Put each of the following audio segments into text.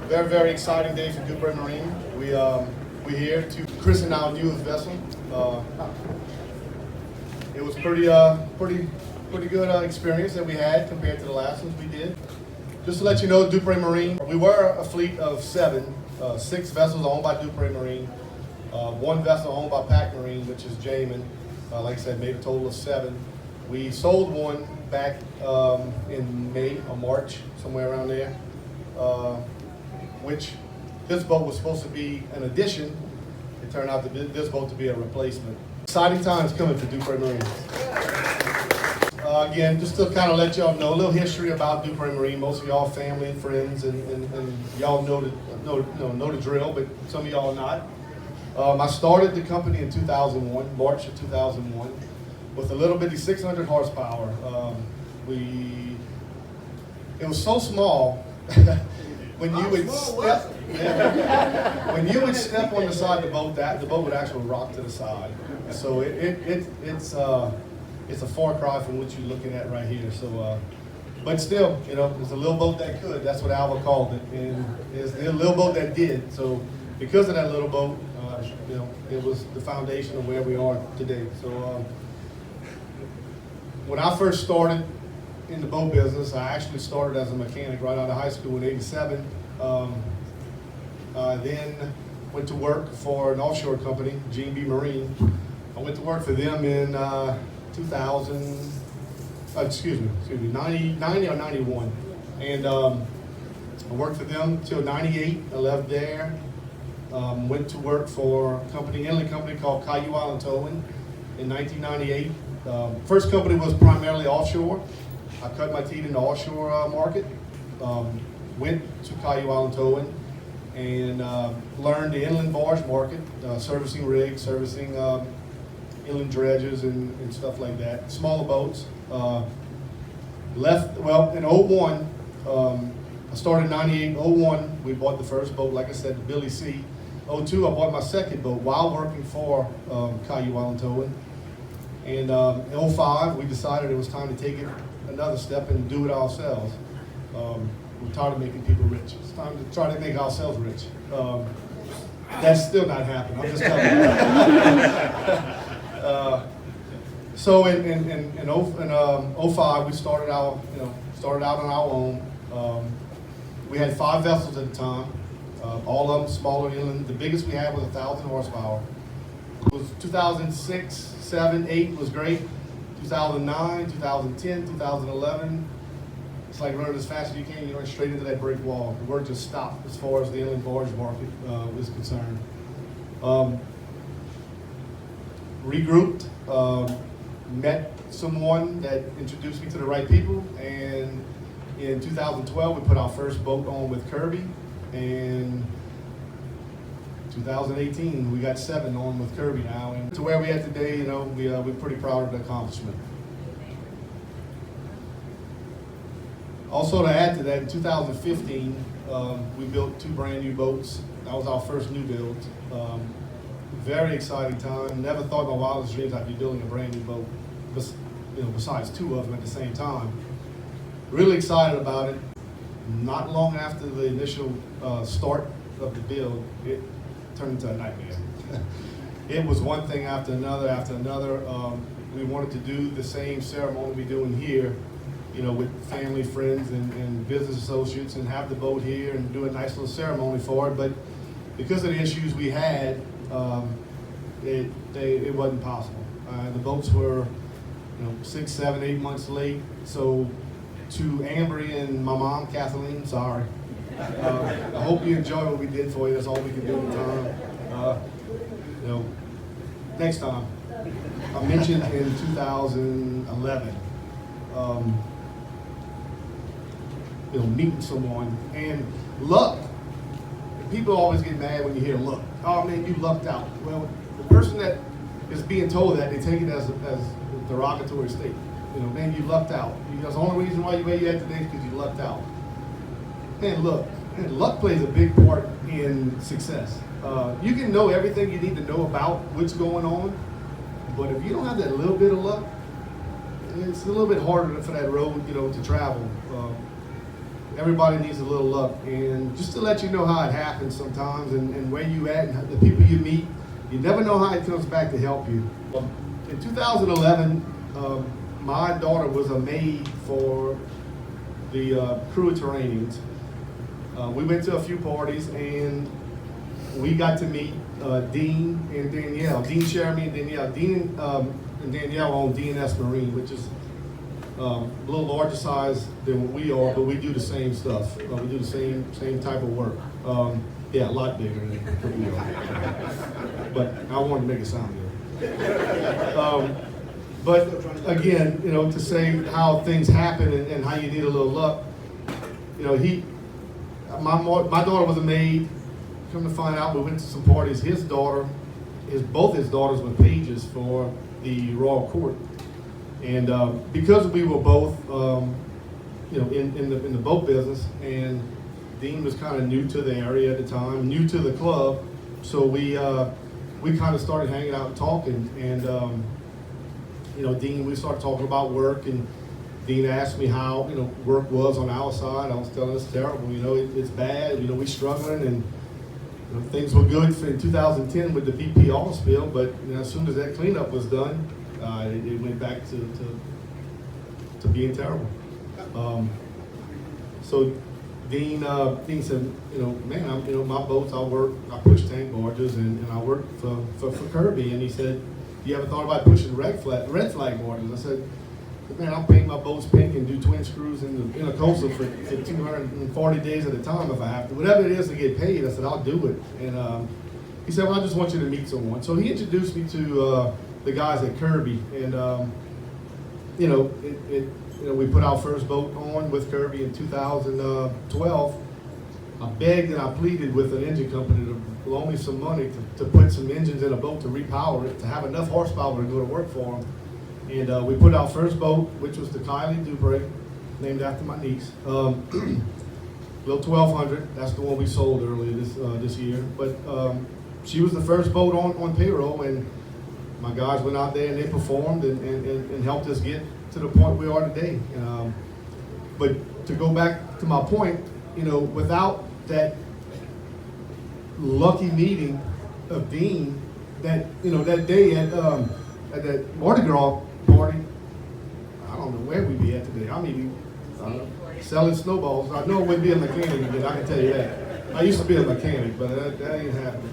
Very, very exciting day for Dupre Marine. We're here to christen our newest vessel. It was pretty good experience that we had compared to the last ones we did. Just to let you know, Dupre Marine, we were a fleet of 7, 6 vessels owned by Dupre Marine, 1 vessel owned by Pack Marine, which is Jamin. Like I said, made a total of 7. We sold one back in May or March, somewhere around there, which this boat was supposed to be an addition. It turned out this boat to be a replacement. Exciting times coming for Dupre Marine. Again, just to kind of let y'all know a little history about Dupre Marine. Most of y'all family and friends, and y'all know the drill, but some of y'all not. I started the company in 2001, March of 2001, with a little bitty 600 horsepower. It was so small when you would step, when you would step on the side of the boat, the boat would actually rock to the side. So it's a far cry from what you're looking at right here. So, but still, it's a little boat that could. That's what Alva called it, and it's a little boat that did. So, because of that little boat, it was the foundation of where we are today. So, when I first started in the boat business, I actually started as a mechanic right out of high school in '87. Then went to work for an offshore company, G&B Marine. I went to work for them in 2000, 90 or 91. And I worked for them till 98. I left there. Went to work for an inland company called Caillou Island Towing in 1998. First company was primarily offshore. I cut my teeth in the offshore market. Went to Caillou Island Towing and learned the inland barge market, servicing rigs, servicing inland dredges and stuff like that, smaller boats. Left, well, in '01, I started in 98, '01, we bought the first boat, like I said, the Billy C. '02, I bought my second boat while working for Caillou Island Towing. And in '05, we decided it was time to take it another step and do it ourselves. We're tired of making people rich. It's time to try to make ourselves rich. That's still not happening, I'm just telling you. So in '05, we started out on our own. We had 5 vessels at the time, all of them smaller inland. The biggest we had was 1,000 horsepower. It was 2006, 7, 8 was great. 2009, 2010, 2011. It's like running as fast as you can, you run straight into that brick wall. The work just stopped as far as the inland barge market was concerned. Regrouped, met someone that introduced me to the right people, and in 2012 we put our first boat on with Kirby, and 2018 we got 7 on with Kirby now, and to where we are today, we're pretty proud of the accomplishment. Also, to add to that, in 2015 we built 2 brand new boats. That was our first new build. Very exciting time. Never thought in my wildest dreams I'd be building a brand new boat, besides 2 of them at the same time. Really excited about it. Not long after the initial start of the build, it turned into a nightmare. It was one thing after another after another. We wanted to do the same ceremony we're doing here, with family, friends, and business associates, and have the boat here and do a nice little ceremony for it. But because of the issues we had, it wasn't possible. The boats were 6, 7, 8 months late. So to Ambry and my mom, Kathleen, sorry. I hope you enjoy what we did for you. That's all we can do at the time. Next time. I mentioned in 2011, meeting someone, and luck. People always get mad when you hear luck. Oh man, you lucked out. Well, the person that is being told that, they take it as a derogatory statement. Man, you lucked out. That's the only reason why you're where you're at today is because you lucked out. Man, luck plays a big part in success. You can know everything you need to know about what's going on, but if you don't have that little bit of luck, it's a little bit harder for that road, to travel. everybody needs a little luck. And just to let you know how it happens sometimes and where you at and the people you meet, you never know how it comes back to help you. In 2011, my daughter was a maid for the crew of Terranians. We went to a few parties and we got to meet Dean and Danielle. Dean Sheremy and Danielle. Dean and Danielle own D&S Marine, which is a little larger size than what we are, but we do the same stuff. We do the same type of work. Yeah, a lot bigger than what we are. But I wanted to make it sound good. But again, you know, to say how things happen and how you need a little luck, you know, my daughter was a maid. Come to find out, we went to some parties. Both his daughters were pages for the Royal Court, and because we were both, you know, in the boat business, and Dean was kind of new to the area at the time, new to the club, so we kind of started hanging out and talking, and you know, Dean, we started talking about work, and Dean asked me how, you know, work was on our side. I was telling him it's terrible, you know, it's bad, you know, we're struggling, and you know, things were good in 2010 with the BP oil spill, but you know, as soon as that cleanup was done, it went back to being terrible. So Dean said, you know, man, you know, my boats, I push tank barges, and I work for Kirby, and he said, you ever thought about pushing red flag barges? I said, man, I'll paint my boats pink and do twin screws in a coastal for 240 days at a time if I have to. Whatever it is to get paid, I said, I'll do it. And he said, well, I just want you to meet someone. So he introduced me to the guys at Kirby. And, you know, you know, we put our first boat on with Kirby in 2012. I begged and I pleaded with an engine company to loan me some money to put some engines in a boat to repower it, to have enough horsepower to go to work for them. And we put our first boat, which was the Rory Dupre, named after my niece. Little 1200, that's the one we sold earlier this year. But she was the first boat on payroll, and my guys went out there and they performed and helped us get to the point we are today. But to go back to my point, you know, without that lucky meeting of Dean, that, you know, that day at that Mardi Gras party, I don't know where we'd be at today. I mean, selling snowballs. I know it wouldn't be a mechanic again, I can tell you that. I used to be a mechanic, but that ain't happening.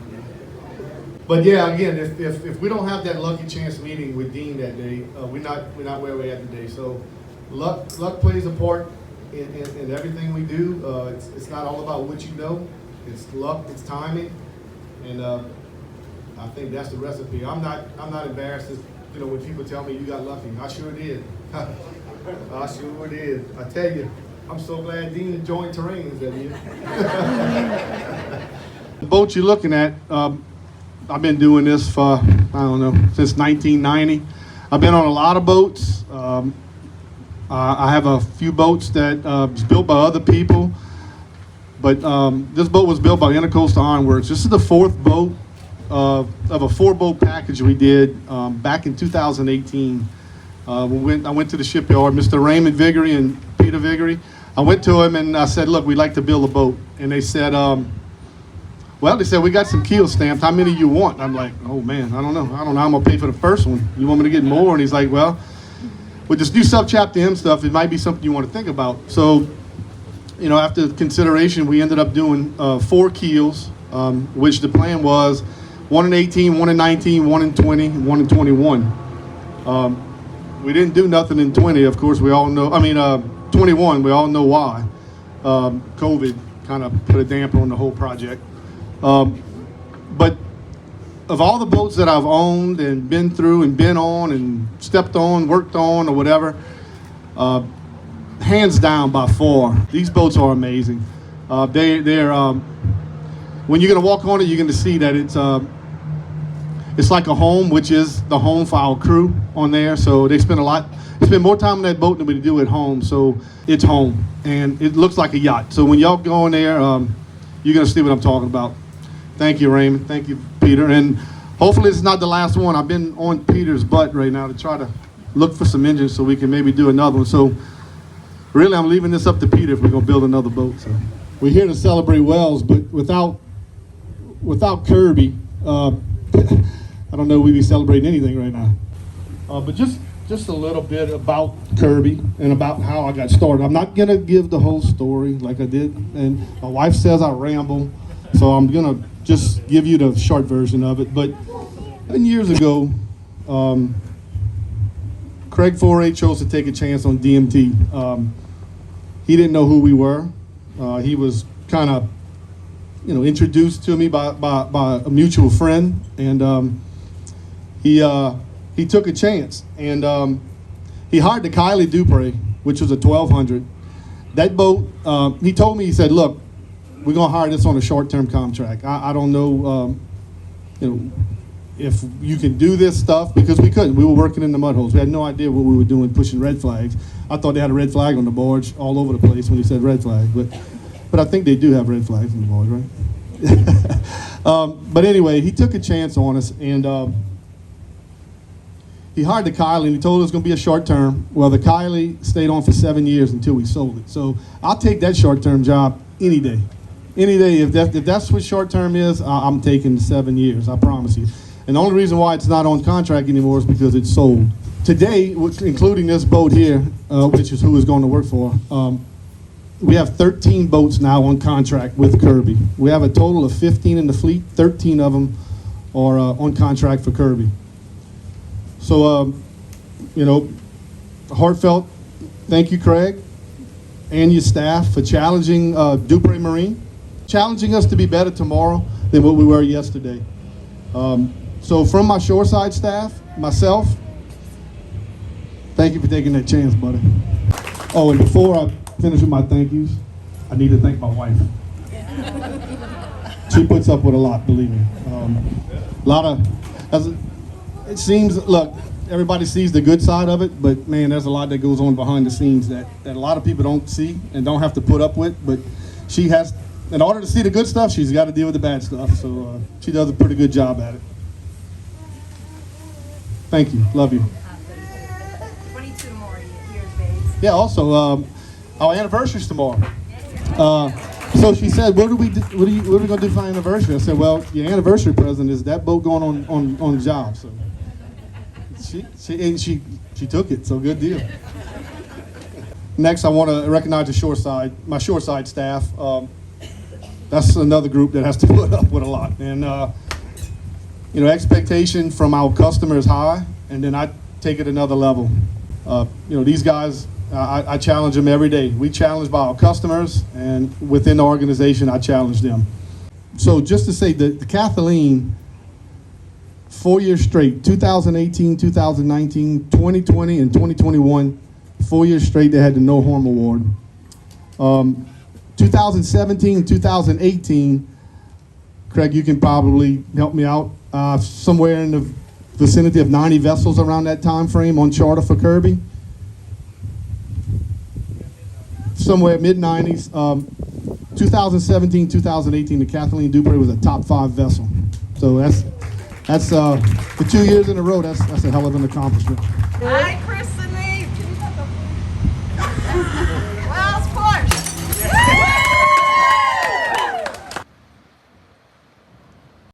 But yeah, again, if we don't have that lucky chance meeting with Dean that day, we're not where we're at today. So luck plays a part in everything we do. It's not all about what you know. It's luck, it's timing, and I think that's the recipe. I'm not embarrassed, you know, when people tell me you got lucky. I sure did. I sure did. I tell you, I'm so glad Dean joined Terranians that year. The boat you're looking at, I've been doing this for, I don't know, since 1990. I've been on a lot of boats. I have a few boats that was built by other people, but this boat was built by Intercoastal Ironworks. This is the fourth boat of a 4-boat package we did back in 2018. I went to the shipyard, Mr. Raymond Vigory and Peter Vigory. I went to him and I said, look, we'd like to build a boat. And they said, well, they said, we got some keel stamped. How many you want? I'm like, oh man, I don't know how I'm gonna pay for the first one. You want me to get more? And he's like, well, with this new subchapter M stuff, it might be something you want to think about. So, you know, after consideration, we ended up doing 4 keels, which the plan was 1 in 18, 1 in 19, 1 in 20, 1 in 21. We didn't do nothing in 20, of course, we all know. 21, we all know why. COVID kind of put a damper on the whole project. But of all the boats that I've owned and been through and been on and stepped on, worked on, or whatever, hands down by far, these boats are amazing. They're when you're gonna walk on it, you're gonna see that it's like a home, which is the home for our crew on there. So they spend more time on that boat than we do at home. So it's home, and it looks like a yacht. So when y'all go in there, you're gonna see what I'm talking about. Thank you, Raymond. Thank you, Peter. And hopefully it's not the last one. I've been on Peter's butt right now to try to look for some engines so we can maybe do another one. So Really, I'm leaving this up to Peter if we're gonna build another boat. So we're here to celebrate Wells, but without Kirby, I don't know we'd be celebrating anything right now. But just a little bit about Kirby and about how I got started. I'm not gonna give the whole story like I did, and my wife says I ramble, so I'm gonna just give you the short version of it. But 10 years ago, Craig Foray chose to take a chance on DMT. He didn't know who we were. He was kind of, introduced to me by a mutual friend, and he took a chance, and he hired the Kylie Dupre, which was a 1200. That boat, he told me, he said, "Look, we're gonna hire this on a short-term contract. I don't know, if you can do this stuff," because we couldn't. We were working in the mud holes. We had no idea what we were doing, pushing red flags. I thought they had a red flag on the barge all over the place when he said red flag, but I think they do have red flags on the barge, right? But anyway, he took a chance on us, and he hired the Kylie, and he told us it was going to be a short term. Well, the Kylie stayed on for 7 years until we sold it. So I'll take that short-term job any day. Any day, if that's what short-term is, I'm taking 7 years, I promise you. And the only reason why it's not on contract anymore is because it's sold. Today, including this boat here, which is who is going to work for, we have 13 boats now on contract with Kirby. We have a total of 15 in the fleet. 13 of them are on contract for Kirby. So, heartfelt thank you, Craig, and your staff for challenging Dupre Marine, challenging us to be better tomorrow than what we were yesterday. So from my shoreside staff, myself, thank you for taking that chance, buddy. Oh, and before I finish with my thank yous, I need to thank my wife. She puts up with a lot, believe me. It seems, look, everybody sees the good side of it, but man, there's a lot that goes on behind the scenes that a lot of people don't see and don't have to put up with, but she has, in order to see the good stuff, she's got to deal with the bad stuff, so she does a pretty good job at it. Thank you, love you. 22 more years, babes. Yeah, also, our anniversary's tomorrow. So she said, what are we gonna do for our anniversary? I said, well, your anniversary present is that boat going on the job. So she took it, so good deal. Next, I want to recognize my shoreside staff. That's another group that has to put up with a lot. And expectation from our customers high, and then I take it another level. These guys, I challenge them every day. We challenge by our customers, and within the organization, I challenge them. So just to say that the Kathleen, 4 years straight, 2018, 2019, 2020, and 2021, 4 years straight, they had the No Harm Award. 2017, 2018, Craig, you can probably help me out, somewhere in the vicinity of 90 vessels around that time frame on charter for Kirby. Somewhere mid-90s. 2017, 2018, the Kathleen Dupre was a top 5 vessel. So that's for 2 years in a row, that's a hell of an accomplishment. I